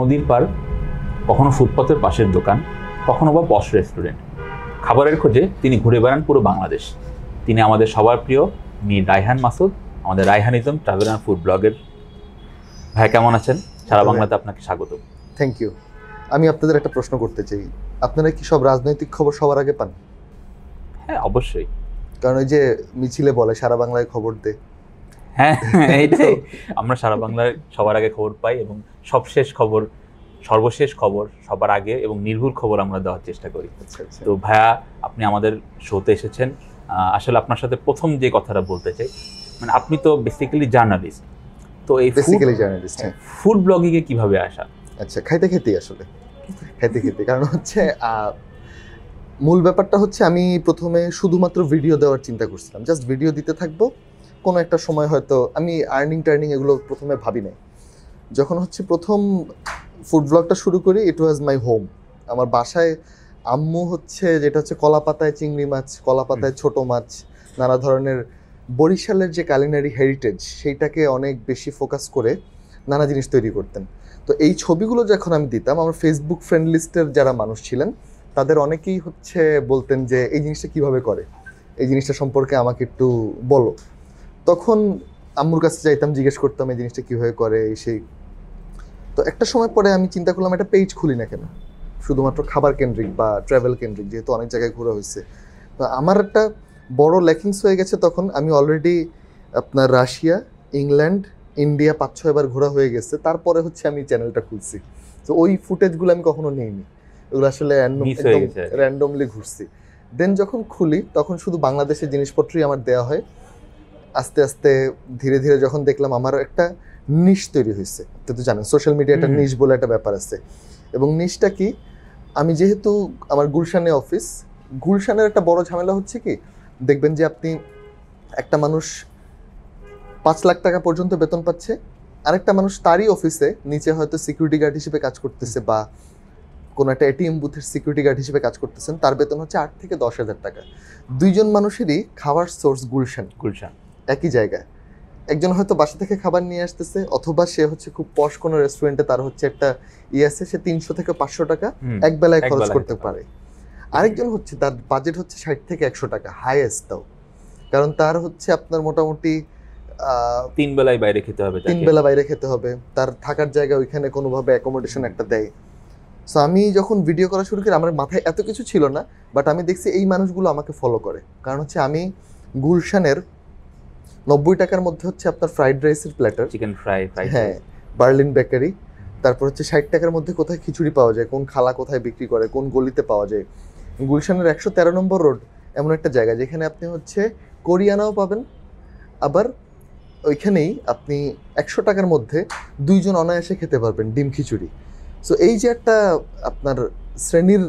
নদীর পার, কখনো ফুটপাতের পাশের দোকান, কখনো বা পশ রেস্টুরেন্ট। খাবারের খোঁজে তিনি ঘুরে বেড়ান পুরো বাংলাদেশ। তিনি আমাদের সবার প্রিয় মীর রায়হান মাসুদ, আমাদের রায়হানিজম ট্রাভেল অ্যান্ড ফুড ব্লগের। ভাই কেমন আছেন? সারা বাংলাতে আপনাকে স্বাগত। Thank you. আমি আপনাদের একটা প্রশ্ন করতে চাই, আপনারা কি সব রাজনৈতিক খবর সবার আগে পান? হ্যাঁ, অবশ্যই। কারণ ওই যে মিছিলে বলে সারা বাংলায় খবর দে। হ্যাঁ, এইটাই। আমরা সারা বাংলায় সবার আগে খবর পাই এবং সর্বশেষ খবর সবার আগে এবং নির্ভুল খবর আমরা দেওয়ার চেষ্টা করি। তো ভাইয়া, আপনি আমাদের শোতে এসেছেন। আসলে আপনার সাথে প্রথম যে কথাটা বলতে চাই, মানে আপনি তো বেসিক্যালি জার্নালিস্ট। তো এই ফুড ব্লগিংয়ে কিভাবে আসা? আচ্ছা, খাইতে কারণ হচ্ছে মূল ব্যাপারটা হচ্ছে আমি প্রথমে শুধুমাত্র ভিডিও দেওয়ার চিন্তা করছিলাম, জাস্ট ভিডিও দিতে থাকবো। কোনো একটা সময় হয়তো আমি আর্নিং এগুলো প্রথমে ভাবি নাই। যখন হচ্ছে প্রথম ফুড ব্লগটা শুরু করি, ইট ওয়াজ মাই হোম। আমার বাসায় আম্মু হচ্ছে যেটা হচ্ছে কলা পাতায় চিংড়ি মাছ, কলা পাতায় ছোট মাছ, নানা ধরনের বরিশালের যে কালিনারি হেরিটেজ সেইটাকে অনেক বেশি ফোকাস করে নানা জিনিস তৈরি করতেন। তো এই ছবিগুলো যখন আমি দিতাম, আমার ফেসবুক ফ্রেন্ড লিস্টের যারা মানুষ ছিলেন তাদের অনেকেই হচ্ছে বলতেন যে এই জিনিসটা কিভাবে করে, এই জিনিসটা সম্পর্কে আমাকে একটু বলো। তখন আম্মুর কাছে যাইতাম, জিজ্ঞেস করতাম এই জিনিসটা কীভাবে করে সেই। তো একটা সময় পরে আমি চিন্তা করলাম একটা পেজ খুলি না কেন, শুধুমাত্র খাবার কেন্দ্রিক বা ট্রাভেল কেন্দ্রিক, যেহেতু অনেক জায়গায় ঘোরা হয়েছে। তো আমার একটা বড় ল্যাকিংস হয়ে গেছে তখন। আমি অলরেডি আপনার রাশিয়া, ইংল্যান্ড, ইন্ডিয়া 5-6 বার ঘোরা হয়ে গেছে। তারপরে হচ্ছে আমি চ্যানেলটা খুলছি। তো ওই ফুটেজগুলো আমি কখনো নেইনি, ওগুলো আসলে র্যান্ডমলি ঘুরছি। দেন যখন খুলি তখন শুধু বাংলাদেশের জিনিসপত্রই আমার দেওয়া হয়। আস্তে আস্তে ধীরে ধীরে যখন দেখলাম আমার একটা নিশ তৈরি হয়েছে, আপনি তো জানেন সোশ্যাল মিডিয়াটা নিশ বলে একটা ব্যাপার আছে। এবং নিশটা কি, আমি যেহেতু আমার গুলশানে অফিস, গুলশানের একটা বড় ঝামেলা হচ্ছে কি, দেখবেন যে আপনি একটা মানুষ 5 লাখ টাকা পর্যন্ত বেতন পাচ্ছে, আরেকটা মানুষ তারই অফিসে নিচে হয়তো সিকিউরিটি গার্ড হিসেবে কাজ করতেছে বা কোনো একটা এটিএম বুথের সিকিউরিটি গার্ড হিসেবে কাজ করতেছেন, তার বেতন হচ্ছে 8 থেকে 10 হাজার টাকা। দুইজন মানুষেরই খাবার সোর্স গুলশান একই জায়গায়। একজন হয়তো বাসা থেকে খাবার নিয়ে আসতেছে, অথবা সে হচ্ছে খুব পশ কোনো রেস্টুরেন্টে তার হচ্ছে একটা আছে, সে 300 থেকে 500 টাকা এক বেলায় খরচ করতে পারে। আরেকজন হচ্ছে তার বাজেট হচ্ছে 60 থেকে 100 টাকা হাইয়েস্ট, তাও কারণ তার হচ্ছে আপনার মোটামুটি 3 বেলায় বাইরে খেতে হবে, 3 বেলা বাইরে খেতে হবে, তার থাকার জায়গা ওইখানে কোনোভাবে অ্যাকোমোডেশন একটা দেয়। সো আমি যখন ভিডিও করা শুরু করি, আমার মাথায় এত কিছু ছিল না, বাট আমি দেখছি এই মানুষগুলো আমাকে ফলো করে। কারণ হচ্ছে আমি গুলশানের 90 টাকার মধ্যে হচ্ছে আপনার ফ্রাইড রাইসের প্ল্যাটার, চিকেন ফ্রাই, হ্যাঁ, বার্লিন বেকারি। তারপর হচ্ছে 60 টাকার মধ্যে কোথায় খিচুড়ি পাওয়া যায়, কোন খালা কোথায় বিক্রি করে, কোন গলিতে পাওয়া যায়। গুলশানের 113 নম্বর রোড এমন একটা জায়গা যেখানে আপনি হচ্ছে কোরিয়ানাও পাবেন, আবার ওইখানেই আপনি 100 টাকার মধ্যে 2 জন অনায়াসে খেতে পারবেন ডিম খিচুড়ি। সো এই যে একটা আপনার শ্রেণীর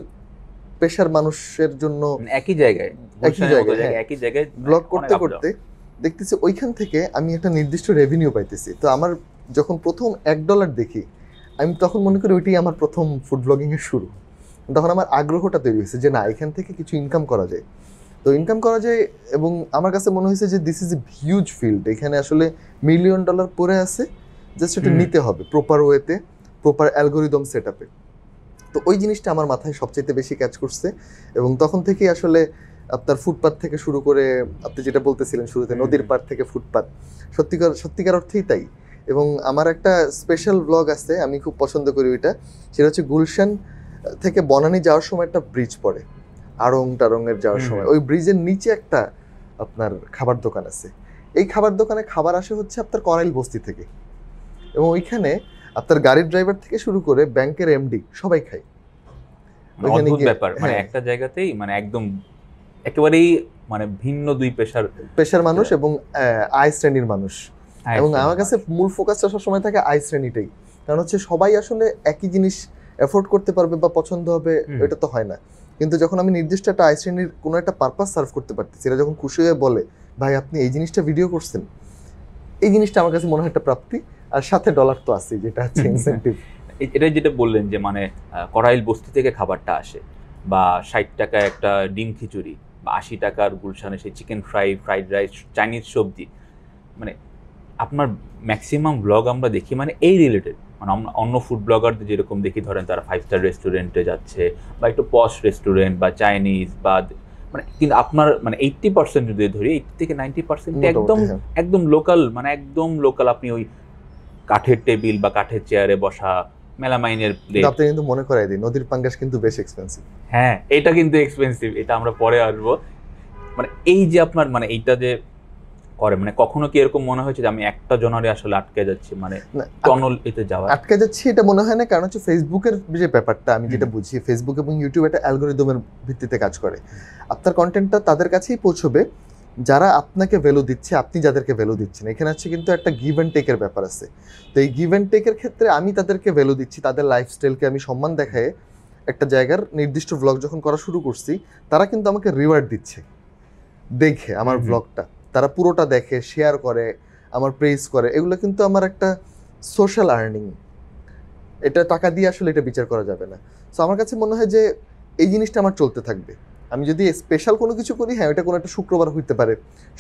পেশার মানুষের জন্য একই জায়গায় ব্লগ করতে করতে দেখতেছি ওইখান থেকে আমি একটা নির্দিষ্ট রেভিনিউ পাইতেছি। তো আমার যখন প্রথম $1 দেখি, আমি তখন মনে করি ওইটাই আমার প্রথম ফুড ব্লগিংয়ের শুরু। তখন আমার আগ্রহটা তৈরি হয়েছে যে না, এখান থেকে কিছু ইনকাম করা যায়। তো ইনকাম করা যায়, এবং আমার কাছে মনে হয়েছে যে this is a huge field, এখানে আসলে $1 মিলিয়ন পড়ে আছে, জাস্ট এটা নিতে হবে প্রপার ওয়েতে, প্রপার অ্যালগোরিদম সেট আপে। তো ওই জিনিসটা আমার মাথায় সবচেয়ে বেশি ক্যাচ করছে। এবং তখন থেকেই আসলে আপনার ফুটপাত থেকে শুরু করে, আপনি যেটা বলতেছিলেন শুরুতে, নদীর পাড় থেকে ফুটপাত, সত্যিকার অর্থেই তাই। এবং আমার একটা স্পেশাল ব্লগ আছে, আমি খুব পছন্দ করি ওইটা। সেটা হচ্ছে গুলশান থেকে বনানী যাওয়ার সময় একটা ব্রিজ পড়ে, টারংয়ের যাওয়ার সময় ওই ব্রিজের নিচে একটা আপনার খাবার দোকান আছে। এই খাবার দোকানে খাবার আসে হচ্ছে আপনার করাইল বস্তি থেকে, এবং ওইখানে আপনার গাড়ির ড্রাইভার থেকে শুরু করে ব্যাংকের এমডি সবাই খায়। অদ্ভুত ব্যাপার, মানে একটা জায়গাতেই মানে একদম একেবারেই মানে ভিন্ন দুই পেশার মানুষ এবং আয় শ্রেণীর মানুষ। এবং আমার কাছে মূল ফোকাসটা সবসময় থাকে আয় শ্রেণীটাই, কারণ হচ্ছে সবাই আসলে একই জিনিস এফোর্ড করতে পারবে বা পছন্দ হবে এটা তো হয় না। কিন্তু যখন আমি নির্দিষ্ট একটা আয় শ্রেণীর কোনো একটা পারপাস সার্ভ করতে পারতেছি, এরা যখন খুশি হয়ে বলে ভাই আপনি এই জিনিসটা ভিডিও করছেন, এই জিনিসটা আমার কাছে মনে হয় একটা প্রাপ্তি। আর সাথে ডলার তো আছে, যেটা হচ্ছে ইনসেন্টিভ। এটাই যেটা বললেন যে মানে করাইল বস্তি থেকে খাবারটা আসে, বা 60 টাকা একটা ডিম খিচুড়ি, বা 80 টাকার গুলশানে সেই চিকেন ফ্রাইড রাইস, চাইনিজ সবজি, মানে আপনার ম্যাক্সিমাম ব্লগ আমরা দেখি মানে এই রিলেটেড, মানে অন্য ফুড ব্লগারদের যেরকম দেখি ধরেন তারা 5 স্টার রেস্টুরেন্টে যাচ্ছে বা একটু পশ রেস্টুরেন্ট বা চাইনিজ বা মানে কিন্তু আপনার মানে 80% যদি ধরি 80 থেকে 90% একদম একদম লোকাল, মানে একদম লোকাল। আপনি ওই কাঠের টেবিল বা কাঠের চেয়ারে বসা, মেলামাইনের প্লেট। আপনি কিন্তু মনে করাই দিন নদীর পাঙ্গাস কিন্তু বেশ এক্সপেন্সিভ। হ্যাঁ, এটা কিন্তু এক্সপেন্সিভ, এটা আমরা পরে আসবো। মানে এই যে আপনার মানে এইটা যে করে, মানে কখনো কি এরকম মনে হয়েছে যে আমি একটা জনারে আসলে আটকে যাচ্ছি, মানে টনল এতে যাওয়া আটকে যাচ্ছি এটা মনে হয় না, কারণ হচ্ছে ফেসবুকের যে ব্যাপারটা আমি যেটা বুঝি, ফেসবুক এবং ইউটিউব একটা অ্যালগোরিদমের ভিত্তিতে কাজ করে। আপনার কন্টেন্টটা তাদের কাছেই পৌঁছবে যারা আপনাকে ভ্যালু দিচ্ছে, আপনি যাদেরকে ভ্যালু দিচ্ছেন। এখানে হচ্ছে কিন্তু একটা গিভ অ্যান্ড টেকের ব্যাপার আছে। তো এই গিভ অ্যান্ড টেকের ক্ষেত্রে আমি তাদেরকে ভ্যালু দিচ্ছি, তাদের লাইফস্টাইলকে আমি সম্মান দেখায় একটা জায়গার নির্দিষ্ট ভ্লগ যখন করা শুরু করছি, তারা কিন্তু আমাকে রিওয়ার্ড দিচ্ছে দেখে আমার ভ্লগটা, তারা পুরোটা দেখে, শেয়ার করে, আমার প্রেজ করে। এগুলো কিন্তু আমার একটা সোশ্যাল আর্নিং, এটা টাকা দিয়ে আসলে এটা বিচার করা যাবে না। সো আমার কাছে মনে হয় যে এই জিনিসটা আমার চলতে থাকবে। আমি যদি স্পেশাল কোনো কিছু করি, হ্যাঁ ওটা কোনো একটা শুক্রবার হইতে পারে,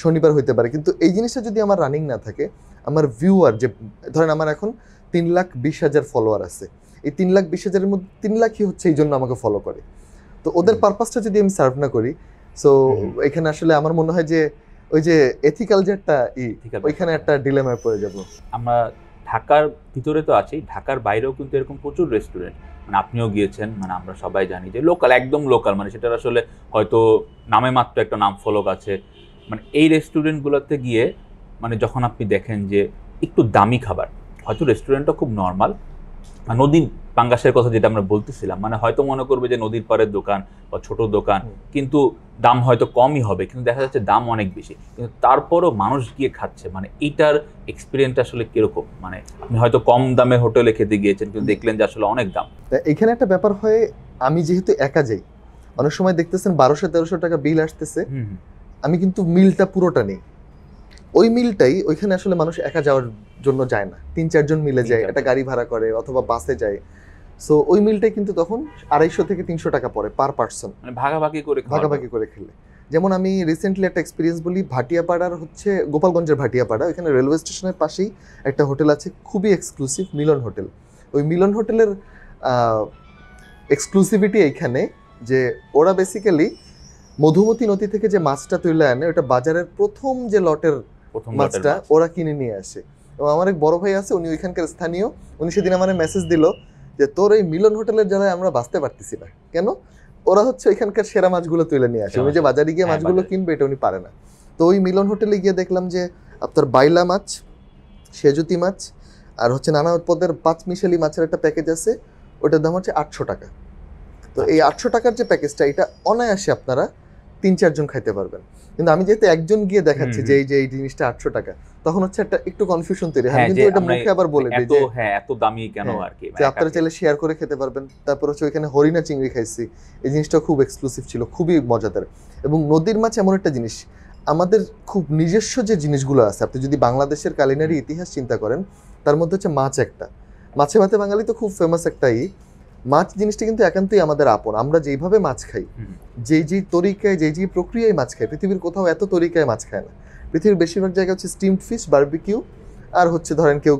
শনিবার হইতে পারে, কিন্তু এই জিনিসটা যদি আমার রানিং না থাকে, আমার ভিউয়ার যে ধরেন আমার এখন 3,20,000 ফলোয়ার আছে, এই 3,20,000-এর মধ্যে 3 লাখই হচ্ছে এই জন্য আমাকে ফলো করে। তো ওদের পারপাসটা যদি আমি সার্ভ না করি, সো এখানে আসলে আমার মনে হয় যে ওই যে এথিক্যাল যে একটা ওইখানে একটা ডিলেমায় পড়ে যাব। আমরা ঢাকার ভিতরে তো আছি, ঢাকার বাইরেও কিন্তু এরকম প্রচুর রেস্টুরেন্ট, মানে আপনিও গিয়েছেন, মানে আমরা সবাই জানি যে লোকাল, একদম লোকাল, মানে সেটার আসলে হয়তো নামে মাত্র একটা নাম ফলক আছে। মানে এই রেস্টুরেন্টগুলোতে গিয়ে মানে যখন আপনি দেখেন যে একটু দামি খাবার, হয়তো রেস্টুরেন্টটা খুব নর্মাল, নদীর পাঙ্গাসের কথা যেটা আমরা বলতেছিলাম, মানে হয়তো মনে করবে যে নদীর পাড়ের দোকান বা ছোট দোকান, কিন্তু দাম হয়তো কমই হবে, কিন্তু দেখা যাচ্ছে দাম অনেক বেশি, কিন্তু তারপরও মানুষ গিয়ে খাচ্ছে। মানে এইটার এক্সপিরিয়েন্স আসলে কিরকম? মানে আপনি হয়তো কম দামে হোটেলে খেতে গিয়েছেন, কিন্তু দেখলেন যে আসলে অনেক দাম। এখানে একটা ব্যাপার হয়, আমি যেহেতু একা যাই, অনেক সময় দেখতেছেন 1200-1300 টাকা বিল আসতেছে, আমি কিন্তু মিলটা পুরোটা নেই। ওই মিলটাই ওইখানে আসলে মানুষ একা যাওয়ার জন্য যায় না, 3-4 জন মিলে যায়, একটা গাড়ি ভাড়া করে অথবা বাসে যায়। সো ওই মিলটাই কিন্তু তখন 250 থেকে 300 টাকা পড়ে পার পার্সন, মানে ভাগাভাগি করে খেলে। যেমন আমি রিসেন্টলি একটা এক্সপিরিয়েন্স বলি, ভাটিয়াপাড়ার হচ্ছে গোপালগঞ্জের ভাটিয়াপাড়া, ওইখানে রেলওয়ে স্টেশনের পাশেই একটা হোটেল আছে, খুবই এক্সক্লুসিভ, মিলন হোটেল। ওই মিলন হোটেলের এক্সক্লুসিভিটি এইখানে যে ওরা বেসিক্যালি মধুমতি নদী থেকে যে মাছটা তুলে আনে, ওটা বাজারের প্রথম যে লটের মাছটা ওরা কিনে নিয়ে আসে। এবং আমার এক বড় ভাই আছে, উনি ওইখানকার স্থানীয়, উনি সেদিন আমার মেসেজ দিল যে তোর এই মিলন হোটেলের জ্বালায় আমরা বাঁচতে পারতেছি না। কেন? ওরা হচ্ছে ওইখানকার সেরা মাছগুলো তুলে নিয়ে আসে, উনি যে বাজারে গিয়ে মাছগুলো কিনবে এটা উনি পারে না। তো ওই মিলন হোটেলে গিয়ে দেখলাম যে আপনার বাইলা মাছ, সেজুতি মাছ আর হচ্ছে নানা পদের 5 মিশালি মাছের একটা প্যাকেজ আছে, ওটার দাম হচ্ছে 800 টাকা। তো এই 800 টাকার যে প্যাকেজটা, এটা অনায়াসে আপনারা 3-4 জন খাইতে পারবেন। কিন্তু আমি যেহেতু একজন গিয়ে দেখাচ্ছি যে এই জিনিসটা 800 টাকা, তখন হচ্ছে একটা একটু কনফিউশন তৈরি হয়, কিন্তু এটা মুখে আবার বলে দেই যে হ্যাঁ এত দামি কেন আর কি, যে আপনারা চাইলে শেয়ার করে খেতে পারবেন। তারপর হচ্ছে ওইখানে হরিণা চিংড়ি খাইছি, এই জিনিসটা খুব এক্সক্লুসিভ ছিল, খুবই মজাদার। এবং নদীর মাছ এমন একটা জিনিস, আমাদের খুব নিজস্ব যে জিনিসগুলো আছে, আপনি যদি বাংলাদেশের কালিনারি ইতিহাস চিন্তা করেন, তার মধ্যে হচ্ছে মাছ একটা। মাছে ভাতে বাঙালি তো খুব ফেমাস একটাই মাছ জিনিসটা কিন্তু একান্তই আমাদের আপন। আমরা যেইভাবে মাছ খাই, যেই তরিকায় যেই প্রক্রিয়ায় মাছ খাই, পৃথিবীর কোথাও এত তরিকায় মাছ খায় না। পৃথিবীর বেশিরভাগ জায়গা হচ্ছে স্টিমড ফিশ, বারবিকিউ, আর হচ্ছে ধরেন কেউ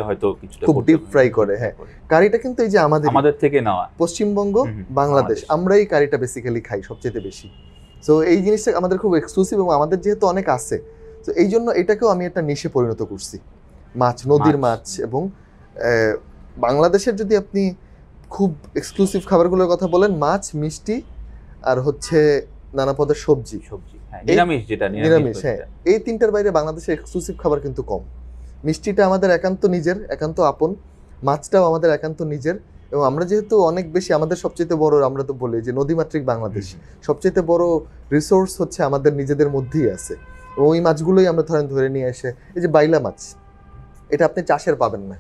হয়তো খুব ডিপ ফ্রাই করে। হ্যাঁ, কারিটা কিন্তু এই যে আমাদের থেকে নেওয়া, পশ্চিমবঙ্গ, বাংলাদেশ, আমরা এই কারিটা বেসিক্যালি খাই সবচেয়ে বেশি। সো এই জিনিসটা আমাদের খুব এক্সক্লুসিভ, এবং আমাদের যেহেতু অনেক আছে, তো এই জন্য এটাকেও আমি একটা নিশে পরিণত করছি, মাছ, নদীর মাছ। এবং বাংলাদেশের যদি আপনি খুব এক্সক্লুসিভ খাবারগুলোর কথা বলেন, মাছ, মিষ্টি আর হচ্ছে নানা পদের সবজি, নিরামিষ, হ্যাঁ, এই তিনটার বাইরে বাংলাদেশের এক্সক্লুসিভ খাবার কিন্তু কম। মিষ্টিটা আমাদের একান্ত নিজের, একান্ত আপন, মাছটাও আমাদের একান্ত নিজের। এবং আমরা যেহেতু অনেক বেশি, আমাদের সবচেয়ে বড়, আমরা তো বলি যে নদীমাতৃক বাংলাদেশ, সবচেয়ে বড় রিসোর্স হচ্ছে আমাদের নিজেদের মধ্যেই আছে। এবং ওই মাছগুলোই আমরা ধরে নিয়ে এসে, এই যে বাইলা মাছ, এটা আপনি চাষের পাবেন না,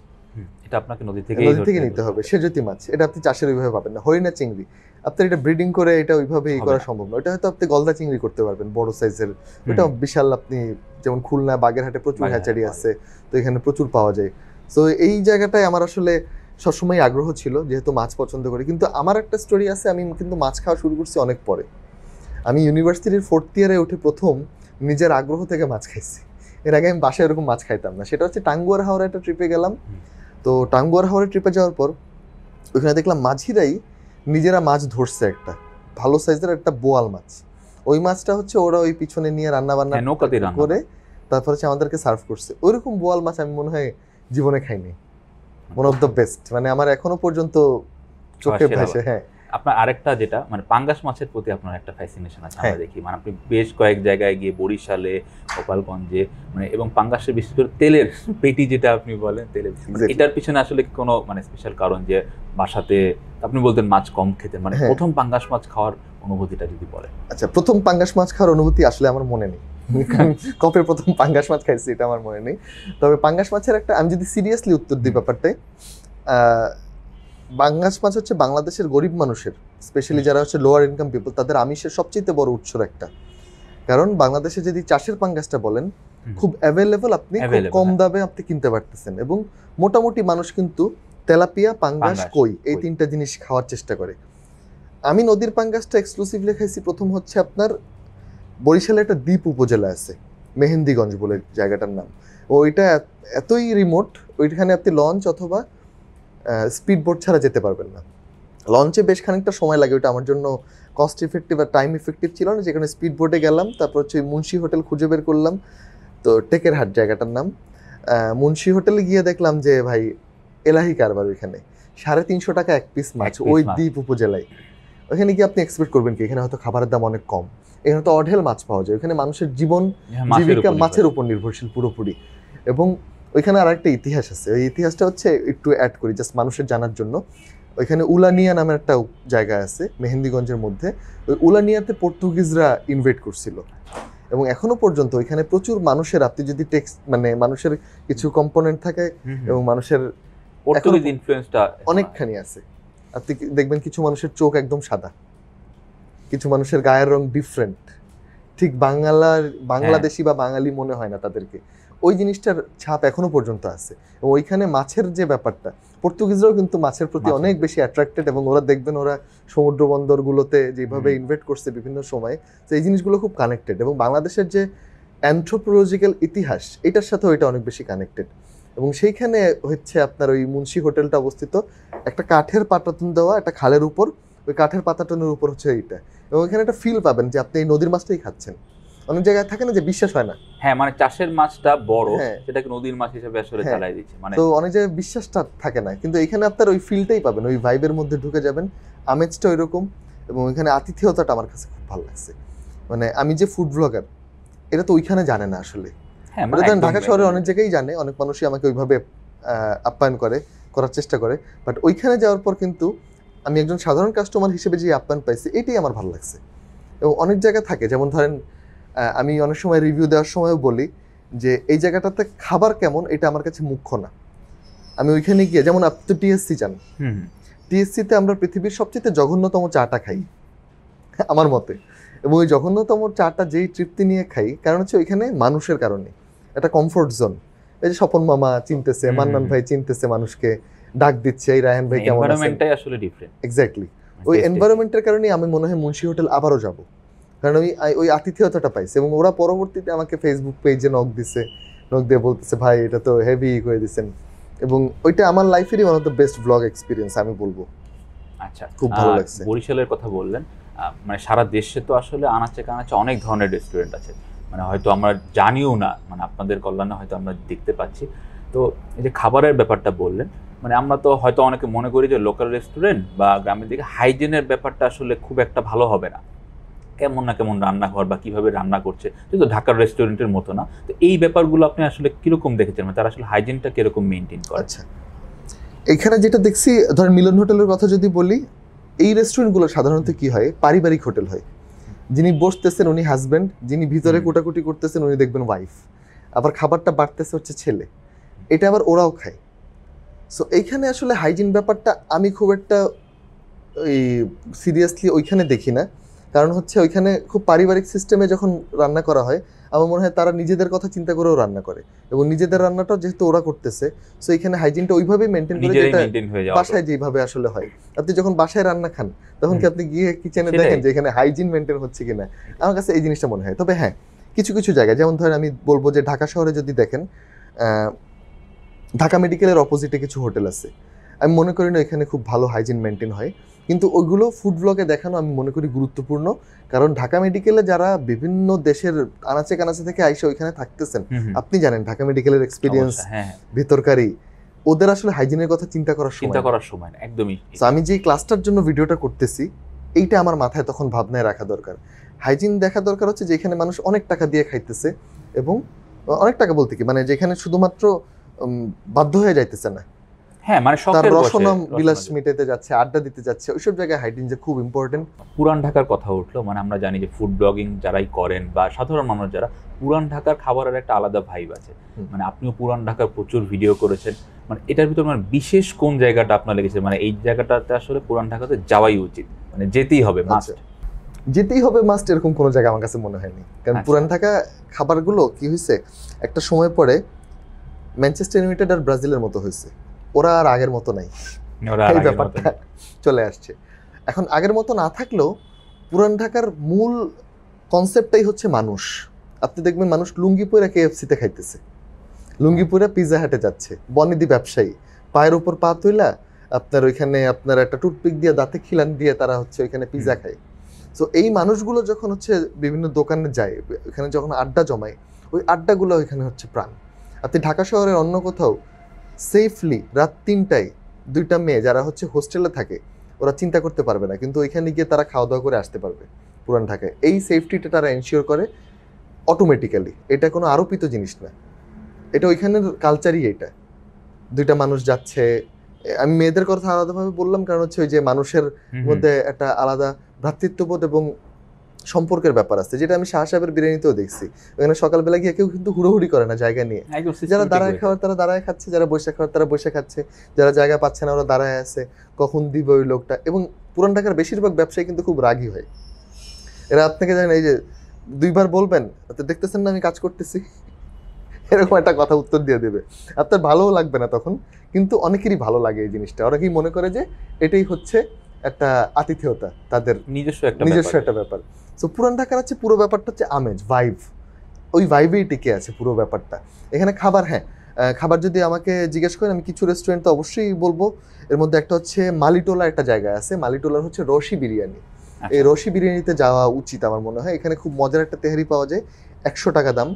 এটা আপনাকে নদী থেকে নিতে হবে। সেজুতি মাছ, এটা আপনি চাষের ওইভাবে পাবেন না। হরিণা চিংড়ি আপনার এটা ব্রিডিং করে এটা ওইভাবে করা সম্ভব না। ওটা হয়তো আপনি গলদা চিংড়ি করতে পারবেন বড় সাইজের, ওটা বিশাল। আপনি যেমন খুলনা, বাগেরহাটে প্রচুর হ্যাচারি আছে, তো এখানে প্রচুর পাওয়া যায়। সো এই জায়গাটায় আমার আসলে সবসময় আগ্রহ ছিল, যেহেতু মাছ পছন্দ করি। কিন্তু আমার একটা স্টোরি আছে, আমি কিন্তু মাছ খাওয়া শুরু করছি অনেক পরে। আমি ইউনিভার্সিটির 4th ইয়ারে উঠে প্রথম নিজের আগ্রহ থেকে মাছ খাইছি। এর আগে আমি বাসায় এরকম মাছ খাইতাম না। সেটা হচ্ছে টাঙ্গুয়ার হাওড়া একটা ট্রিপে গেলাম, তো টাঙ্গুয়ার হাওরে ট্রিপে যাওয়ার পর ওইখানে দেখলাম মাঝিরাই নিজেরা মাছ ধরছে, একটা ভালো সাইজের একটা বোয়াল মাছ। ওই মাছটা হচ্ছে ওরা ওই পিছনে নিয়ে রান্না বান্না করে তারপর হচ্ছে আমাদেরকে সার্ভ করছে। ওইরকম বোয়াল মাছ আমি মনে হয় জীবনে খাইনি। ওয়ান অফ দ্য বেস্ট, মানে আমার এখনো পর্যন্ত চোখে ভাসে। হ্যাঁ, আপনার আরেকটা যেটা মানে পাঙ্গাস মাছের প্রতি আপনার একটা ফ্যাসিনেশন আছে আমরা দেখি, মানে আপনি বেশ কয়েক জায়গায় গিয়ে বরিশালে, গোপালগঞ্জে, মানে এবং পাঙ্গাসের বিশেষ করে তেলের পেটি যেটা আপনি বলেন তেলের, এটার পিছনে আসলে কোনো মানে স্পেশাল কারণ যে বাসাতে আপনি বলতেন মাছ কম খেতেন, মানে প্রথম পাঙ্গাস মাছ খাওয়ার অনুভূতিটা যদি বলেন? আচ্ছা, প্রথম পাঙ্গাস মাছ খাওয়ার অনুভূতি আসলে আমার মনে নেই, কবে প্রথম পাঙ্গাস মাছ খাইছি এটা আমার মনে নেই। তবে পাঙ্গাস মাছের একটা, আমি যদি সিরিয়াসলি উত্তর দিই ব্যাপারটাই, পাঙ্গাস মাছ হচ্ছে বাংলাদেশের গরিব মানুষের, স্পেশালি যারা হচ্ছে লোয়ার ইনকাম পিপল, তাদের আমিষের সবচেয়ে বড় উৎসর একটা। কারণ বাংলাদেশে যদি চাষের পাঙ্গাসটা বলেন, খুব অ্যাভেলেবল, আপনি খুব কম দামে আপনি কিনতে পারতেছেন, এবং মোটামুটি মানুষ কিন্তু তেলাপিয়া, পাঙ্গাস, কই এই তিনটা জিনিস খাওয়ার চেষ্টা করে। আমি নদীর পাঙ্গাসটা এক্সক্লুসিভলি খাইছি প্রথম হচ্ছে আপনার বরিশালে একটা দ্বীপ উপজেলা আছে, মেহেন্দিগঞ্জ বলে জায়গাটার নাম। ওইটা এতই রিমোট, ওইখানে আপনি লঞ্চ অথবা স্পিড বোট ছাড়া যেতে পারবেন না। লঞ্চে বেশ খানিকটা সময় লাগে, ওইটা আমার জন্য কস্ট ইফেক্টিভ আর টাইম ইফেক্টিভ ছিল না, যেখানে স্পিড বোটে গেলাম, তারপর হচ্ছে মুন্সি হোটেল খুঁজে বের করলাম, তো টেকেরহাট জায়গাটার নাম। মুন্সি হোটেলে গিয়ে দেখলাম যে ভাই এলাহি কারবার, ওইখানে 350 টাকা এক পিস মাছ, ওই দ্বীপ উপজেলায়। ওইখানে গিয়ে আপনি এক্সপেক্ট করবেন কি এখানে হয়তো খাবারের দাম অনেক কম, এখানে তো অঢেল মাছ পাওয়া যায়। ওইখানে মানুষের জীবন জীবিকা মাছের উপর নির্ভরশীল পুরোপুরি। এবং ওইখানে আর একটা ইতিহাস আছে, ওই ইতিহাসটা হচ্ছে একটু অ্যাড করি জাস্ট মানুষের জানার জন্য। ওইখানে উলানিয়া নামের একটা জায়গা আছে মেহেন্দিগঞ্জের মধ্যে, ওই উলানিয়াতে পর্তুগিজরা ইনভেট করছিল, এবং এখনো পর্যন্ত ওইখানে প্রচুর মানুষের, আপনি যদি টেক্সট মানে মানুষের কিছু কম্পোনেন্ট থাকে এবং মানুষের পর্তুগিজ ইনফ্লুয়েন্সটা অনেকখানি আছে। আপনি দেখবেন কিছু মানুষের চোখ একদম সাদা, কিছু মানুষের গায়ের রং ডিফারেন্ট, ঠিক বাংলাদেশি বা বাঙালি মনে হয় না তাদেরকে। ওই জিনিসটার ছাপ এখনো পর্যন্ত আছে। এবং ওইখানে মাছের যে ব্যাপারটা, পর্তুগিজরাও কিন্তু মাছের প্রতি অনেক বেশি অ্যাট্রাক্টেড, এবং ওরা দেখবেন ওরা সমুদ্র বন্দরগুলোতে যেভাবে ইনভেস্ট করছে বিভিন্ন সময়, তো এই জিনিসগুলো খুব কানেক্টেড। এবং বাংলাদেশের যে অ্যানথ্রোপোলজিক্যাল ইতিহাস, এটার সাথে ওইটা অনেক বেশি কানেক্টেড। এবং সেইখানে হচ্ছে আপনার ওই মুন্সি হোটেলটা অবস্থিত, একটা কাঠের পাটাতন দেওয়া একটা খালের উপর, ওই কাঠের পাতাটনের উপর হচ্ছে এইটা। এবং ওইখানে একটা ফিল পাবেন যে আপনি এই নদীর মাছটাই খাচ্ছেন। অনেক জায়গায় থাকে না যে বিশ্বাস হয় না, হ্যাঁ মানে চাষের মাছটা বড়, সেটাকে নদীর মাছ হিসেবে আসলে চালাই দিচ্ছে, মানে তো অনেক জায়গায় বিশ্বাসটা থাকে না, কিন্তু এখানে আপনার ওই ফিলটাই পাবেন, ওই ভাইবের মধ্যে ঢুকে যাবেন, আমেজটা ওইরকম। এবং ওইখানে আতিথেয়তাটা আমার কাছে খুব ভালো লাগছে। মানে আমি যে ফুড ব্লগার, এটা তো ওইখানে জানে না আসলে। ঢাকা শহরে অনেক জায়গায় জানে, অনেক মানুষই আমাকে ওইভাবে আপ্যায়ন করার চেষ্টা করে, বাট ওইখানে যাওয়ার পর কিন্তু আমি একজন সাধারণ কাস্টমার হিসেবে যে আপ্যায়ন পাইছি, এটাই আমার ভালো লাগছে। এবং অনেক জায়গা থাকে, যেমন ধরেন আমি অনেক সময় রিভিউ দেওয়ার সময়ও বলি যে এই জায়গাটাতে খাবার কেমন এটা আমার কাছে মুখ্য না। আমি ওইখানে গিয়ে, যেমন আপনি তো টিএসসি যান, টিএসসিতে আমরা পৃথিবীর সবচেয়ে জঘন্যতম চাটা খাই আমার মতে। এবং ওই জঘন্যতম চাটা যেই তৃপ্তি নিয়ে খাই, কারণ হচ্ছে ওইখানে মানুষের কারণে একটা কমফোর্ট জোন। এই যে স্বপন মামা চিনতেছে, মান্নান ভাই চিনতেছে, মানুষকে ডাক দিচ্ছে, এই রায়হান ভাই কেমন আছেন, এনভায়রনমেন্টটাই আসলে ডিফারেন্ট। এক্স্যাক্টলি, ওই এনভায়রনমেন্টের কারণেই আমি মনে হয় মুন্সি হোটেল আবারও যাব, কারণ ওই আতিথেয়তাটা পাইছে। এবং ওরা পরবর্তীতে আমাকে ফেসবুক পেজে নক দিয়ে বলতেছে ভাই এটা তো হেভি করে দিচ্ছেন। এবং ওইটা আমার লাইফেরই one of the best blog experience আমি বলবো। আচ্ছা, খুব ভালো লাগছে। বরিশালের কথা বললেন, মানে সারা দেশে তো আসলে আনাচে কানাচে অনেক ধরনের রেস্টুরেন্ট আছে, মানে হয়তো আমরা জানিও না, মানে আপনাদের কল্যাণে হয়তো আমরা দেখতে পাচ্ছি। তো এই যে খাবারের ব্যাপারটা বললেন, মানে আমরা তো হয়তো অনেকে মনে করি যে লোকাল রেস্টুরেন্ট বা গ্রামের দিকে হাইজিনের ব্যাপারটা আসলে খুব একটা ভালো হবে না, কেমন না কেমন রান্নাঘর বা কিভাবে রান্না করছে, কিন্তু ঢাকার রেস্টুরেন্টের মতো না। তো এই ব্যাপারগুলো আপনি আসলে কিরকম দেখেছেন, মানে তারা আসলে হাইজিনটা কিরকম মেনটেন করে? আচ্ছা, এখানে যেটা দেখছি, ধরেন মিলন হোটেলের কথা যদি বলি, এই রেস্টুরেন্টগুলো সাধারণত কি হয়, পারিবারিক হোটেল হয়। যিনি বসতেছেন উনি হাজব্যান্ড, যিনি ভিতরে কোটাকুটি করতেছেন উনি দেখবেন ওয়াইফ, আবার খাবারটা বাড়তেছে হচ্ছে ছেলে, এটা আবার ওরাও খায়। সো এইখানে আসলে হাইজিন ব্যাপারটা আমি খুব একটা ওই সিরিয়াসলি ওইখানে দেখি না, কারণ হচ্ছে ওইখানে খুব পারিবারিক সিস্টেমে যখন রান্না করা হয়, আমার মনে হয় তারা নিজেদের কথা চিন্তা করেও রান্না করে, এবং নিজেদের রান্নাটাও যেহেতু ওরা করতেছে, সো এখানে হাইজিনটা ওইভাবেই মেনটেন করে, যেটা বাসায় যেভাবে আসলে হয়। আপনি যখন বাসায় রান্না খান, তখন কি আপনি গিয়ে কিচেনে দেখেন যে এখানে হাইজিন মেনটেন হচ্ছে কিনা? আমার কাছে এই জিনিসটা মনে হয়। তবে হ্যাঁ, কিছু কিছু জায়গায়, যেমন ধরেন আমি বলবো যে ঢাকা শহরে যদি দেখেন, ঢাকা মেডিকেলের অপোজিটে কিছু হোটেল আছে, আমি মনে করি না এখানে খুব ভালো হাইজিন মেনটেন হয়, কিন্তু ওইগুলো ফুড ব্লগে দেখানো আমি মনে করি গুরুত্বপূর্ণ। কারণ ঢাকা মেডিকেলে যারা বিভিন্ন দেশের আনাচে কানাচে থেকে আইসে ওইখানে থাকতেছেন, আপনি জানেন ঢাকা মেডিকেলের এক্সপিরিয়েন্স ভিতরকারী, ওদের আসলে হাইজিনের কথা চিন্তা করার সময় একদমই। আমি যে ক্লাসটার জন্য ভিডিওটা করতেছি, এইটা আমার মাথায় তখন ভাবনায় রাখা দরকার। হাইজিন দেখা দরকার হচ্ছে যেখানে মানুষ অনেক টাকা দিয়ে খাইতেছে, এবং অনেক টাকা বলতে কি মানে যেখানে শুধুমাত্র বাধ্য হয়ে যাইতেছে না, হ্যাঁ মানে তার রসনাম বিলাস মিটাতে যাচ্ছে, আড্ডা দিতে যাচ্ছে, ওইসব জায়গায় হাইজিন যে খুব ইম্পর্টেন্ট। পুরান ঢাকার কথা উঠলো, মানে আমরা জানি যে ফুড ব্লগিং যারাই করেন বা সাধারণ মানুষ যারা, পুরান ঢাকার খাবারের একটা আলাদা ভাইব আছে। মানে আপনিও পুরান ঢাকার প্রচুর ভিডিও করেছেন, মানে এটার ভিতর মানে বিশেষ কোন জায়গাটা আপনার লেগেছে, মানে এই জায়গাটাতে আসলে পুরান ঢাকাতে যাওয়াই উচিত, মানে যেতেই হবে মাস্ট? যেতেই হবে মাস্ট এরকম কোনো জায়গা আমার কাছে মনে হয়নি। কারণ পুরান ঢাকা খাবারগুলো কি হয়েছে, একটা সময় পরে ম্যানচেস্টার ইউনাইটেড আর ব্রাজিলের মতো হয়েছে, ওরা আর আগের মতো নাই, এই ব্যাপারটা চলে আসছে। এখন আগের মতো না থাকলেও পুরান ঢাকার মূল কনসেপ্টটাই হচ্ছে মানুষ। আপনি দেখবেন মানুষ লুঙ্গি পরে KFC-তে খাইতেছে, লুঙ্গি পরে পিৎজা হাটে যাচ্ছে, বনেদি ব্যবসায়ী পায়ের উপর পা তুইলা আপনার ওইখানে আপনার একটা টুথপিক দিয়ে দাঁতে খিলান দিয়ে তারা হচ্ছে ওইখানে পিৎজা খায়। সো এই মানুষগুলো যখন হচ্ছে বিভিন্ন দোকানে যায়, ওখানে যখন আড্ডা জমায়, ওই আড্ডাগুলো ওইখানে হচ্ছে প্রাণ। আপনি ঢাকা শহরের অন্য কোথাও সেফলি রাত 3টায় 2টা মেয়ে যারা হচ্ছে হোস্টেলে থাকে ওরা চিন্তা করতে পারবে না, কিন্তু ওইখানে গিয়ে তারা খাওয়া দাওয়া করে আসতে পারবে। পুরান ঢাকায় এই সেফটিটা তারা এনশিওর করে অটোমেটিক্যালি, এটা কোনো আরোপিত জিনিস না, এটা ওইখানের কালচারই। এটা 2টা মানুষ যাচ্ছে, আমি মেয়েদের কথা আলাদাভাবে বললাম কারণ হচ্ছে ওই যে মানুষের মধ্যে একটা আলাদা ভ্রাতৃত্ববোধ এবং সম্পর্কের ব্যাপার আছে, যেটা আমি শাহ সাহেবের বিরিয়ানিতেও দেখছি। ওখানে সকালবেলা গিয়ে কেউ কিন্তু হুড়োহুড়ি করে না জায়গা নিয়ে, যারা দাঁড়ায় খাওয়ার তারা দাঁড়ায় খাচ্ছে, যারা বসে খাওয়ার তারা বসে খাচ্ছে, যারা জায়গা পাচ্ছে না ওরা দাঁড়ায় আছে কখন দিবে ওই লোকটা। এবং পুরান ঢাকার বেশিরভাগ ব্যবসায়ী কিন্তু খুব রাগী হয়, এরা আপনাকে জানেন এই যে 2বার বলবেন দেখতেছেন না আমি কাজ করতেছি, এরকম একটা কথা উত্তর দিয়ে দেবে, আপনার ভালোও লাগবে না তখন, কিন্তু অনেকেরই ভালো লাগে এই জিনিসটা। অনেকেই মনে করে যে এটাই হচ্ছে একটা আতিথেয়তা, তাদের নিজস্ব একটা ব্যাপার। সো পুরান ঢাকার হচ্ছে পুরো ব্যাপারটা হচ্ছে আমেজ, ভাইব, ওই ভাইবেই টিকে আছে পুরো ব্যাপারটা। এখানে খাবার, হ্যাঁ খাবার যদি আমাকে জিজ্ঞেস করেন আমি কিছু রেস্টুরেন্ট তো অবশ্যই বলবো। এর মধ্যে একটা হচ্ছে মালিটোলা একটা জায়গা আছে, মালিটোলার হচ্ছে রশি বিরিয়ানি। এই রশি বিরিয়ানিতে যাওয়া উচিত আমার মনে হয়। এখানে খুব মজার একটা তেহারি পাওয়া যায়, 100 টাকা দাম।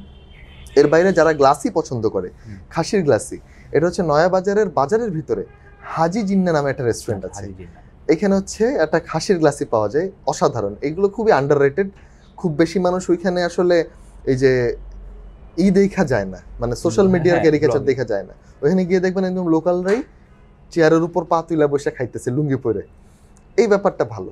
এর বাইরে যারা গ্লাসি পছন্দ করে, খাসির গ্লাসি, এটা হচ্ছে নয়া বাজারের ভিতরে হাজি জিন্না নামে একটা রেস্টুরেন্ট আছে, এখানে হচ্ছে একটা খাসির গ্লাসি পাওয়া যায়, অসাধারণ। এগুলো খুবই আন্ডাররেটেড, খুব বেশি মানুষ ওইখানে আসলে এই যে দেখা যায় না, মানে সোশ্যাল মিডিয়ার ক্যারিকেচার দেখা যায় না। ওইখানে গিয়ে দেখবেন একদম লোকালরাই চেয়ারের উপর পা তুইলা বসে খাইতেছে লুঙ্গি পরে, এই ব্যাপারটা ভালো।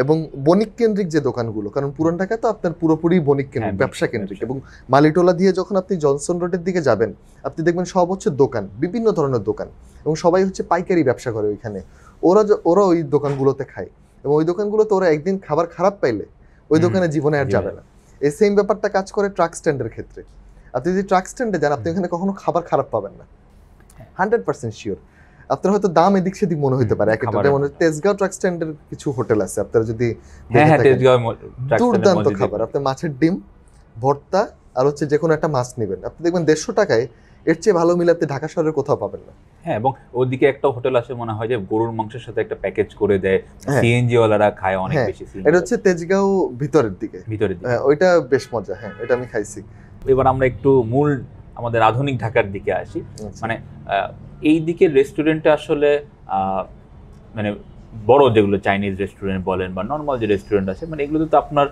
এবং বণিক কেন্দ্রিক যে দোকানগুলো, কারণ পুরান ঢাকা তো আপনার পুরোপুরি বণিক কেন্দ্রিক, ব্যবসা কেন্দ্রিক। এবং মালিটোলা দিয়ে যখন আপনি জনসন রোডের দিকে যাবেন, আপনি দেখবেন সব হচ্ছে দোকান, বিভিন্ন ধরনের দোকান, এবং সবাই হচ্ছে পাইকারি ব্যবসা করে ওইখানে। ওরা ওই দোকানগুলোতে খায়, এবং ওই দোকানগুলোতে ওরা একদিন খাবার খারাপ পাইলে ওই দোকানে জীবনে আর যাবে না। এই সেম ব্যাপারটা কাজ করে ট্রাক স্ট্যান্ডের ক্ষেত্রে। আপনি যদি ট্রাক স্ট্যান্ডে যান, আপনি ওখানে কখনো খাবার খারাপ পাবেন না, 100% শিওর। আপনার হয়তো দাম এদিক সেদিক মনে হইতে পারে, একটা যেমন তেজগাঁও ট্রাক স্ট্যান্ডের কিছু হোটেল আছে, আপনারা যদি দুর্দান্ত খাবার, আপনার মাছের ডিম ভর্তা আর হচ্ছে যে কোনো একটা মাছ নেবেন, আপনি দেখবেন 150 টাকায় এর চেয়ে ভালো মিল আপনি ঢাকা শহরের কোথাও পাবেন না। হ্যাঁ, এবং ওদিকে একটা হোটেল আছে মনে হয় যে গরুর মাংসের সাথে একটা প্যাকেজ করে দেয়, সিএনজি ওয়ালারা খায় অনেক বেশি। এটা হচ্ছে তেজগাঁও ভিতরের দিকে, ওইটা বেশ মজা। হ্যাঁ, এটা আমি খাইছি। এবার আমরা একটু মূল আমাদের আধুনিক ঢাকার দিকে আসি। মানে এই দিকের রেস্টুরেন্টে আসলে মানে বড় যেগুলো চাইনিজ রেস্টুরেন্ট বলেন বা নর্মাল যে রেস্টুরেন্ট আছে, মানে এগুলোতে তো আপনার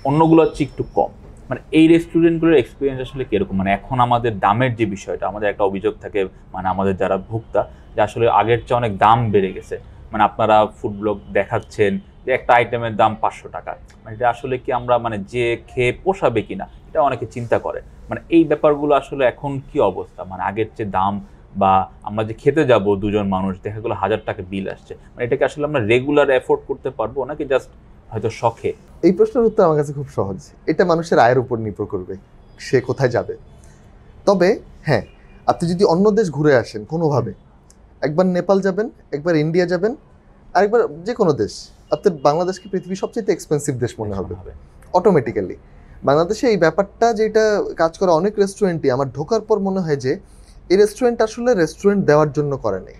অন্যগুলোর চেয়ে একটু কম। মানে এই রেস্টুরেন্টগুলোর এক্সপিরিয়েন্স আসলে কিরকম? মানে এখন আমাদের দামের যে বিষয়টা, আমাদের একটা অভিযোগ থাকে, মানে আমাদের যারা ভোক্তা, যে আসলে আগের চেয়ে অনেক দাম বেড়ে গেছে। মানে আপনারা ফুড ব্লগ দেখাচ্ছেন যে একটা আইটেমের দাম 500 টাকা, মানে এটা আসলে কি আমরা মানে যে খেয়ে পোষাবে কিনা এটা অনেকে চিন্তা করে। মানে এই ব্যাপারগুলো আসলে এখন কি অবস্থা? মানে আগের চেয়ে দাম, বা আমরা যে খেতে যাব দুজন মানুষ, দেখা গেলো 1000 টাকা বিল আসছে, মানে এটাকে আসলে আমরা রেগুলার এফোর্ড করতে পারবো নাকি জাস্ট হয়তো শখে? এই প্রশ্নের উত্তর আমার কাছে খুব সহজ, এটা মানুষের আয়ের উপর নির্ভর করবে সে কোথায় যাবে। তবে হ্যাঁ, আপনি যদি অন্য দেশ ঘুরে আসেন কোনোভাবে, একবার নেপাল যাবেন, একবার ইন্ডিয়া যাবেন, আরেকবার যে কোনো দেশ, আপনার বাংলাদেশকে পৃথিবীর সবচেয়ে এক্সপেন্সিভ দেশ মনে হবে অটোমেটিক্যালি। বাংলাদেশে এই ব্যাপারটা যেটা কাজ করা অনেক রেস্টুরেন্টই আমার ঢোকার পর মনে হয় যে এই রেস্টুরেন্ট আসলে রেস্টুরেন্ট দেওয়ার জন্য করে নাই।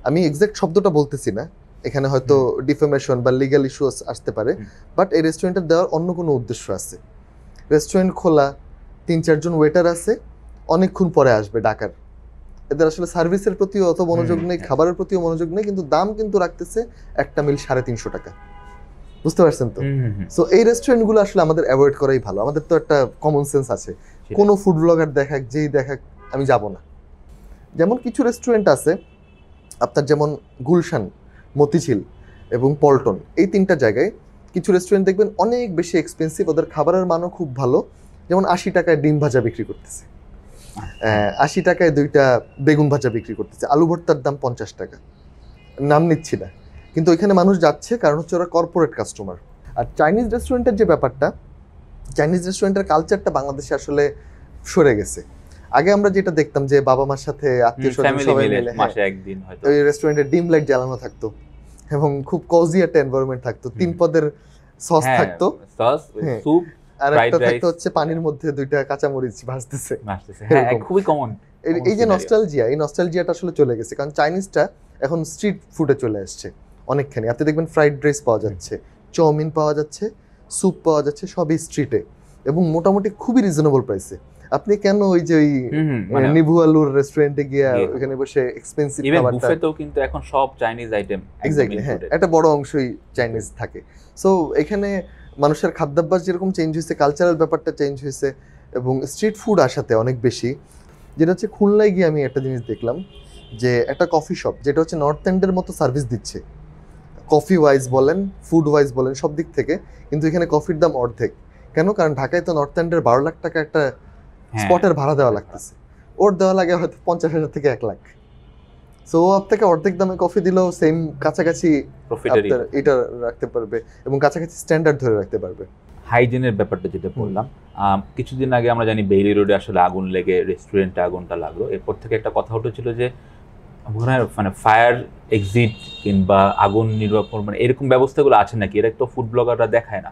আমি এক্সাক্ট শব্দটা বলতেছি না, এখানে হয়তো ডিফেমেশন বা লিগ্যাল ইস্যু আসতে পারে, বাট এই রেস্টুরেন্টটা দেওয়ার অন্য কোনো উদ্দেশ্য আছে। রেস্টুরেন্ট খোলা, 3-4 জন ওয়েটার আছে, অনেকক্ষণ পরে আসবে ডাকার, এদের আসলে সার্ভিসের প্রতিও অত মনোযোগ নেই, খাবারের প্রতিও মনোযোগ নেই, কিন্তু দাম কিন্তু রাখতেছে একটা মিল 350 টাকা। বুঝতে পারছেন তো? সো এই রেস্টুরেন্টগুলো আসলে আমাদের অ্যাভয়েড করাই ভালো। আমাদের তো একটা কমন সেন্স আছে, কোনো ফুড ব্লগার দেখাক যেই দেখাক আমি যাব না। যেমন কিছু রেস্টুরেন্ট আছে আপনার, যেমন গুলশান, মতিঝিল এবং পল্টন, এই 3টা জায়গায় কিছু রেস্টুরেন্ট দেখবেন অনেক বেশি এক্সপেন্সিভ, ওদের খাবারের মানও খুব ভালো। যেমন 80 টাকায় ডিম ভাজা বিক্রি করতেছে, 80 টাকায় 2টা বেগুন ভাজা বিক্রি করতেছে, আলু ভর্তার দাম 50 টাকা। নাম নিচ্ছি না, কিন্তু ওইখানে মানুষ যাচ্ছে কারণ হচ্ছে ওরা কর্পোরেট কাস্টমার। আর চাইনিজ রেস্টুরেন্টের যে ব্যাপারটা, চাইনিজ রেস্টুরেন্টের কালচারটা বাংলাদেশে আসলে সরে গেছে। আগে আমরা যেটা দেখতাম যে বাবা মার সাথে আত্মীয়-স্বজন সবাই মিলে মাসে একদিন হয়তো ওই রেস্টুরেন্টে ডিম লাইট জ্বালানো থাকতো এবং খুব কোজি একটা এনভায়রনমেন্ট থাকতো, 3 পদের সস থাকতো, সস, স্যুপ, আর একটা থাকতো হচ্ছে পানির মধ্যে 2টা কাঁচামরিচ ভাজতেছে। হ্যাঁ, খুবই কমন। এই যে নস্টালজিয়া, এই নস্টালজিয়াটা আসলে চলে গেছে, কারণ চাইনিজটা এখন স্ট্রিট ফুডে চলে আসছে অনেকখানি। আপনি দেখবেন ফ্রাইড রাইস পাওয়া যাচ্ছে, চাউমিন পাওয়া যাচ্ছে, স্যুপ পাওয়া যাচ্ছে, সবই স্ট্রিটে এবং মোটামুটি খুবই রিজনেবল প্রাইসে। আপনি কেন ওই যে ওই নিভু আলুর রেস্টুরেন্টে গিয়ে ওখানে বসে এক্সপেন্সিভ খাবারটা, বুফেতেও কিন্তু এখন সব চাইনিজ আইটেম এক্স্যাক্টলি, হ্যাঁ, একটা বড় অংশই চাইনিজ থাকে। সো এখানে মানুষের খাদ্যাভ্যাস যেরকম চেঞ্জ হয়েছে, কালচারাল ব্যাপারটা চেঞ্জ হয়েছে এবং স্ট্রিট ফুড আসাতে অনেক বেশি। যেটা হচ্ছে খুলনায় গিয়ে আমি একটা জিনিস দেখলাম যে একটা কফি শপ যেটা হচ্ছে নর্থ এন্ডের মতো সার্ভিস দিচ্ছে, কফি ওয়াইজ বলেন, ফুড ওয়াইজ বলেন, সব দিক থেকে, কিন্তু এখানে কফির দাম অর্ধেক। কেন? কারণ ঢাকায় তো নর্থ এন্ডের 12 লাখ টাকা একটা স্পটের ভাড়া দেওয়া লাগতেছে, ওর দেওয়া লাগে হয়তো 50,000 থেকে 1 লাখ। সো ও আপনাকে অর্ধেক দামে কফি দিলেও সেম কাছাকাছি এটা রাখতে পারবে এবং কাছাকাছি স্ট্যান্ডার্ড ধরে রাখতে পারবে। হাইজিনের ব্যাপারটা যেটা বললাম, কিছুদিন আগে আমরা জানি বেইলি রোডে আসলে আগুন লেগে রেস্টুরেন্টে আগুনটা লাগলো। এরপর থেকে একটা কথা উঠেছিল যে মানে ফায়ার এক্সিট কিংবা আগুন নির্বাপন, মানে এরকম ব্যবস্থাগুলো আছে নাকি, এরা তো ফুড ব্লগাররা দেখায় না।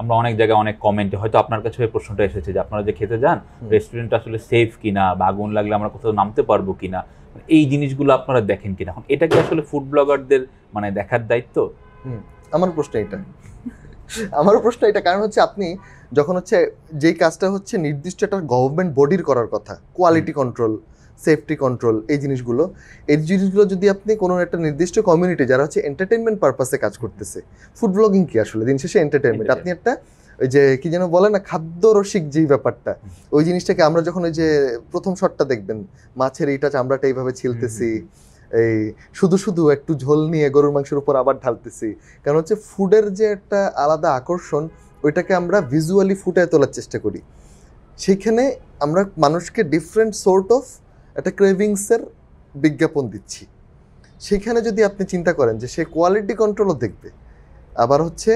আমরা অনেক জায়গায় অনেক কমেন্টে হয়তো আপনার কাছে ওই প্রশ্নটা এসেছে যে আপনারা যে খেতে যান রেস্টুরেন্ট আসলে সেফ কিনা, বা আগুন লাগলে আমরা কোথাও নামতে পারবো কিনা, এই জিনিসগুলো আপনারা দেখেন কিনা। এখন এটা কি আসলে ফুড ব্লগারদের মানে দেখার দায়িত্ব? আমার প্রশ্ন এটা, কারণ হচ্ছে আপনি যখন হচ্ছে যেই কাজটা হচ্ছে নির্দিষ্ট একটা গভর্নমেন্ট বডির করার কথা, কোয়ালিটি কন্ট্রোল, সেফটি কন্ট্রোল, এই জিনিসগুলো যদি আপনি কোনো একটা নির্দিষ্ট কমিউনিটি যারা হচ্ছে এন্টারটেনমেন্ট পারপাসে কাজ করতেছে, ফুড ব্লগিং কি আসলে দিন শেষে এন্টারটেনমেন্ট। আপনি একটা ওই যে কি যেন বলে না, খাদ্য রসিক যেই ব্যাপারটা, ওই জিনিসটাকে আমরা যখন ওই যে প্রথম শটটা দেখবেন, মাছের এইটা চামড়াটা এইভাবে ছিলতেছি, এই শুধু একটু ঝোল নিয়ে গরুর মাংসের উপর আবার ঢালতেছি, কারণ হচ্ছে ফুডের যে একটা আলাদা আকর্ষণ, ওইটাকে আমরা ভিজুয়ালি ফুটায় তোলার চেষ্টা করি। সেইখানে আমরা মানুষকে ডিফারেন্ট সোর্ট অফ একটা ক্রেভিংসের বিজ্ঞাপন দিচ্ছি। সেখানে যদি আপনি চিন্তা করেন যে সে কোয়ালিটি কন্ট্রোলও দেখবে, আবার হচ্ছে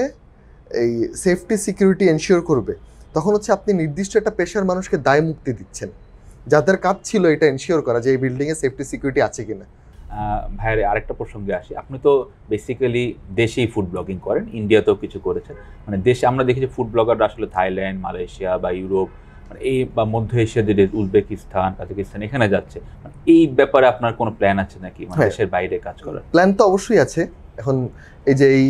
এই সেফটি সিকিউরিটি এনশিওর করবে, তখন হচ্ছে আপনি নির্দিষ্ট একটা পেশার মানুষকে দায় মুক্তি দিচ্ছেন, যাদের কাজ ছিল এটা এনশিওর করা যে এই বিল্ডিংয়ে সেফটি সিকিউরিটি আছে কিনা। ভাইয়ের আরেকটা প্রসঙ্গে আসি, আপনি তো বেসিক্যালি দেশেই ফুড ব্লগিং করেন, ইন্ডিয়াতেও কিছু করেছেন, মানে দেশে আমরা দেখি যে ফুড ব্লগাররা আসলে থাইল্যান্ড, মালয়েশিয়া বা ইউরোপ, মানে এই বা মধ্য এশিয়া যে উজবেকিস্তান, কাজাকিস্তান, এখানে যাচ্ছে। মানে এই ব্যাপারে আপনার কোনো প্ল্যান আছে নাকি, মানে দেশের বাইরে কাজ করার? প্ল্যান তো অবশ্যই আছে। এখন এই যে এই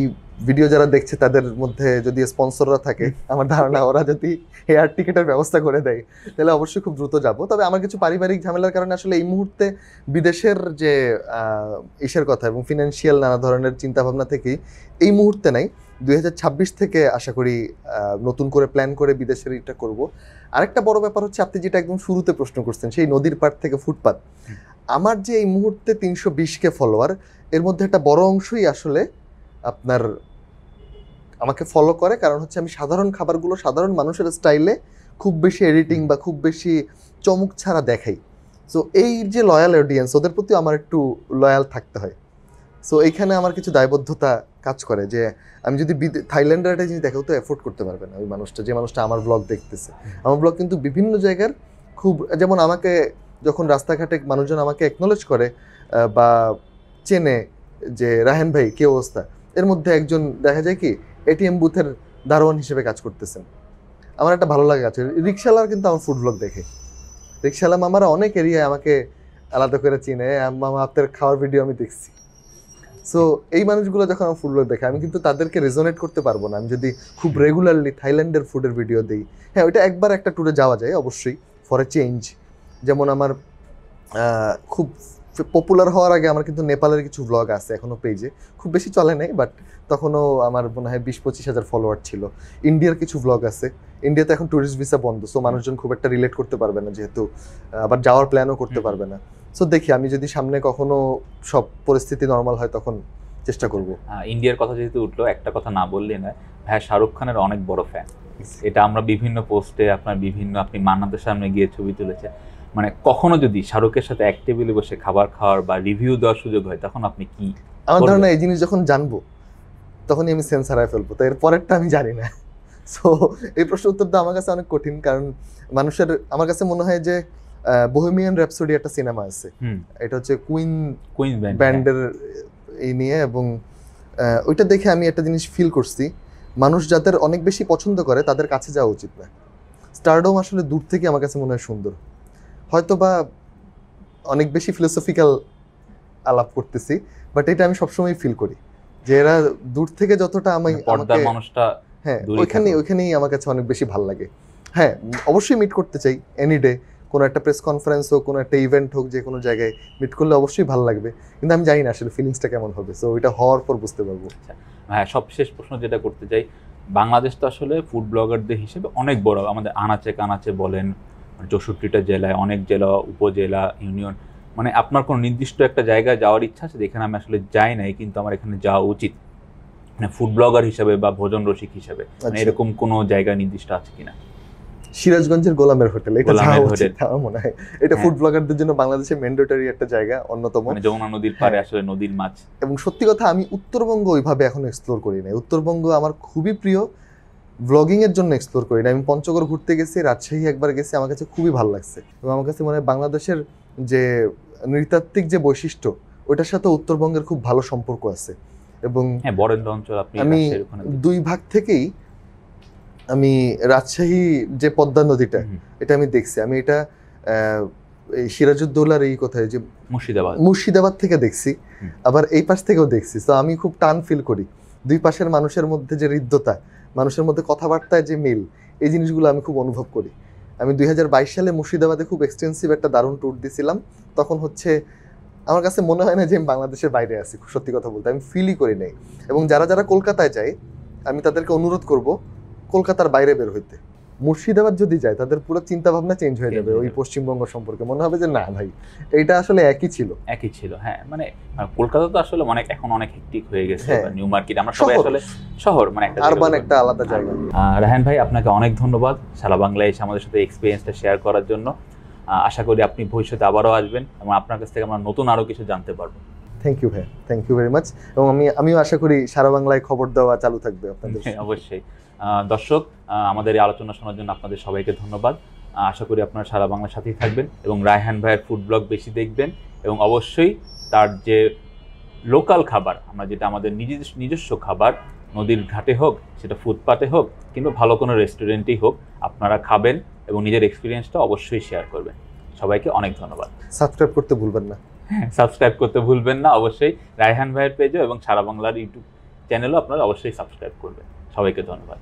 ভিডিও যারা দেখছে তাদের মধ্যে যদি স্পন্সররা থাকে, আমার ধারণা ওরা যদি এয়ার টিকেটের ব্যবস্থা করে দেয় তাহলে অবশ্যই খুব দ্রুত যাব। তবে আমার কিছু পারিবারিক ঝামেলার কারণে আসলে এই মুহূর্তে বিদেশের যে ইসের কথা এবং ফিনান্সিয়াল নানা ধরনের চিন্তাভাবনা থেকেই এই মুহূর্তে নাই। 2026 থেকে আশা করি নতুন করে প্ল্যান করে বিদেশের এটা করব। আরেকটা বড় ব্যাপার হচ্ছে আপনি যেটা একদম শুরুতে প্রশ্ন করছেন, সেই নদীর পাড় থেকে ফুটপাত। আমার যে এই মুহূর্তে 320K ফলোয়ার, এর মধ্যে একটা বড় অংশই আসলে আপনার আমাকে ফলো করে, কারণ হচ্ছে আমি সাধারণ খাবারগুলো সাধারণ মানুষের স্টাইলে খুব বেশি এডিটিং বা খুব বেশি চমক ছাড়া দেখাই। সো এই যে লয়াল অডিয়েন্স, ওদের প্রতি আমার একটু লয়াল থাকতে হয়। সো এইখানে আমার কিছু দায়বদ্ধতা কাজ করে যে আমি যদি থাইল্যান্ডের একটা জিনিস দেখাও তো অ্যাফোর্ড করতে পারবে না ওই মানুষটা, যে মানুষটা আমার ব্লগ দেখতেছে। আমার ব্লগ কিন্তু বিভিন্ন জায়গার খুব, যেমন আমাকে যখন রাস্তাঘাটে মানুষজন আমাকে অ্যাকনোলেজ করে বা চেনে যে রাহেন ভাই কী অবস্থা, এর মধ্যে একজন দেখা যায় কি এটিএম বুথের দারোয়ান হিসেবে কাজ করতেছেন। আমার একটা ভালো লাগে আছে রিক্সাওয়ালার কিন্তু আমার ফুড ব্লগ দেখে, রিক্সাওয়ালা মামারা অনেক এরিয়ায় আমাকে আলাদা করে চিনে, মামা আপনার খাওয়ার ভিডিও আমি দেখছি। সো এই মানুষগুলো যখন আমার ফুড ব্লগ দেখে, আমি কিন্তু তাদেরকে রেজোনেট করতে পারবো না। আমি যদি খুব রেগুলারলি থাইল্যান্ডের ফুডের ভিডিও দিই, হ্যাঁ ওইটা একবার একটা ট্যুরে যাওয়া যায় অবশ্যই, ফর এ চেঞ্জ। যেমন আমার খুব পপুলার হওয়ার আগে আমার কিন্তু নেপালের কিছু ব্লগ আছে এখনো পেজে, খুব বেশি চলে নাই, বাট তখনও আমার মনে হয় 20-25 হাজার ফলোয়ার ছিল। ইন্ডিয়ার কিছু ব্লগ আছে, ইন্ডিয়াতে এখন ট্যুরিস্ট ভিসা বন্ধ, সো মানুষজন খুব একটা রিলেট করতে পারবে না, যেহেতু আবার যাওয়ার প্ল্যানও করতে পারবে না। সো দেখি আমি যদি সামনে কখনো সব পরিস্থিতি নর্মাল হয় তখন চেষ্টা করব। ইন্ডিয়ার কথা যেহেতু উঠলো, একটা কথা না বললে না, ভাই শাহরুখ খানের অনেক বড় ফ্যান। এটা আমরা বিভিন্ন পোস্টে আপনি মান্নাতের সামনে গিয়ে ছবি তুলেছে, মানে কখনো যদি শাহরুখের সাথে এক টেবিলে বসে খাবার খাওয়ার বা রিভিউ দেওয়ার সুযোগ হয়, তখন আপনি কি? আমার ধারণা এই জিনিস যখন জানবো তখনই আমি সেন্স হারায় ফেলবো, তো এর পরেরটা আমি জানি না। সো এই প্রশ্ন উত্তরটা আমার কাছে অনেক কঠিন, কারণ মানুষের, আমার কাছে মনে হয় যে বোহেমিয়ান র্যাপসোডি একটা সিনেমা আছে, এটা হচ্ছে কুইন ব্যান্ডের এই নিয়ে, এবং ওইটা দেখে আমি একটা জিনিস ফিল করছি, মানুষ যাদের অনেক বেশি পছন্দ করে তাদের কাছে যাওয়া উচিত না। স্টারডম আসলে দূর থেকে আমার কাছে মনে হয় সুন্দর, হয়তো বা অনেক বেশি ফিলোসফিক্যাল আলাপ করতেছি, বাট এটা আমি সবসময় ফিল করি যে এরা দূর থেকে যতটা আমাকে মানুষটা, হ্যাঁ ওইখানেই আমার কাছে অনেক বেশি ভালো লাগে। হ্যাঁ অবশ্যই মিট করতে চাই এনি ডে, কোনো একটা প্রেস কনফারেন্স হোক, কোনো একটা ইভেন্ট হোক, যে কোনো জায়গায় মিট করলে অবশ্যই ভালো লাগবে, কিন্তু আমি জানি না আসলে ফিলিংসটা কেমন হবে, সো ওইটা হওয়ার পর বুঝতে পারবো। হ্যাঁ, সবশেষ প্রশ্ন যেটা করতে চাই, বাংলাদেশ তো আসলে ফুড ব্লগারদের হিসেবে অনেক বড়, আমাদের আনাচে কানাচে বলেন 64টা জেলায়, অনেক জেলা, উপজেলা, ইউনিয়ন, মানে আপনার কোনো নির্দিষ্ট একটা জায়গায় যাওয়ার ইচ্ছা আছে যেখানে আমি আসলে যাই নাই কিন্তু আমার এখানে যাওয়া উচিত, মানে ফুড ব্লগার হিসেবে বা ভোজন রসিক হিসেবে, মানে এরকম কোনো জায়গা নির্দিষ্ট আছে কিনা? সিরাজগঞ্জের গোলামের হোটেল, এটা যাওয়া উচিত আমার মনে হয়। এটা ফুড ব্লগারদের জন্য বাংলাদেশে ম্যান্ডেটরি একটা জায়গা, অন্যতম, মানে যমুনা নদীর পাড়ে আসলে নদীর মাছ। এবং সত্যি কথা আমি উত্তরবঙ্গ ওইভাবে এখনো এক্সপ্লোর করি নাই। উত্তরবঙ্গ আমার খুবই প্রিয়, ব্লগিং এর জন্য এক্সপ্লোর করি না। আমি পঞ্চগড় ঘুরতে গেছি, রাজশাহী একবার গেছি, আমার কাছে খুবই ভালো লাগছে, এবং আমার কাছে মনে হয় বাংলাদেশের যে নৃতাত্ত্বিক যে বৈশিষ্ট্য, ওইটার সাথে উত্তরবঙ্গের খুব ভালো সম্পর্ক আছে। এবং হ্যাঁ, বরেন্দ্র অঞ্চল, আমি 2 ভাগ থেকেই আমি রাজশাহী যে পদ্মা নদীটা, এটা আমি দেখছি। আমি এটা এই সিরাজউদ্দৌলার এই কথায় যে মুর্শিদাবাদ থেকে দেখছি, আবার এই পাশ থেকেও দেখছি। তো আমি খুব টান ফিল করি, দুই পাশের মানুষের মধ্যে যে হৃদ্যতা, মানুষের মধ্যে কথাবার্তায় যে মিল, এই জিনিসগুলো আমি খুব অনুভব করি। আমি 2022 সালে মুর্শিদাবাদে খুব এক্সটেন্সিভ একটা দারুণ ট্যুর দিয়েছিলাম। তখন হচ্ছে আমার কাছে মনে হয় না যে আমি বাংলাদেশের বাইরে আছি, সত্যি কথা বলতে আমি ফিলই করি নাই। এবং যারা যারা কলকাতায় যায়, আমি তাদেরকে অনুরোধ করব কলকাতার বাইরে বের হইতে। মুর্শিদাবাদ যদি যায় তাদের পুরো চিন্তা ভাবনা চেঞ্জ হয়ে যাবে ওই পশ্চিমবঙ্গ সম্পর্কে, মনে হবে যে না ভাই এইটা আসলে একই ছিল। হ্যাঁ, মানে কলকাতা তো আসলে এখন অনেক হেক্টিক হয়ে গেছে, নিউ মার্কেট, আমরা সবাই আসলে শহর, মানে একটা আরবান একটা আলাদা জায়গা। রায়হান ভাই, আপনাকে অনেক ধন্যবাদ সারা বাংলায় এসে আমাদের সাথে এক্সপেরিয়েন্সটা শেয়ার করার জন্য। আশা করি আপনি ভবিষ্যতে আবারও আসবেন এবং আপনার কাছ থেকে আমরা নতুন আরো কিছু জানতে পারবো। থ্যাংক ইউ ভাই, থ্যাংক ইউ ভেরি মাচ। এবং আমিও আশা করি সারা বাংলায় খবর দেওয়া চালু থাকবে আপনাদের। অবশ্যই। দর্শক, আমাদের এই আলোচনা শোনার জন্য আপনাদের সবাইকে ধন্যবাদ। আশা করি আপনারা সারা বাংলার সাথেই থাকবেন এবং রায়হান ভাইয়ের ফুড ব্লগ বেশি দেখবেন, এবং অবশ্যই তার যে লোকাল খাবার, আমরা যেটা আমাদের নিজস্ব খাবার, নদীর ঘাটে হোক, সেটা ফুটপাতে হোক, কিংবা ভালো কোনো রেস্টুরেন্টেই হোক, আপনারা খাবেন এবং নিজের এক্সপিরিয়েন্সটা অবশ্যই শেয়ার করবেন। সবাইকে অনেক ধন্যবাদ। সাবস্ক্রাইব করতে ভুলবেন না। সাবস্ক্রাইব করতে ভুলবেন না অবশ্যই, রায়হান ভাইয়ের পেজও এবং সারা বাংলার ইউটিউব চ্যানেলও আপনারা অবশ্যই সাবস্ক্রাইব করবেন। সবাইকে ধন্যবাদ।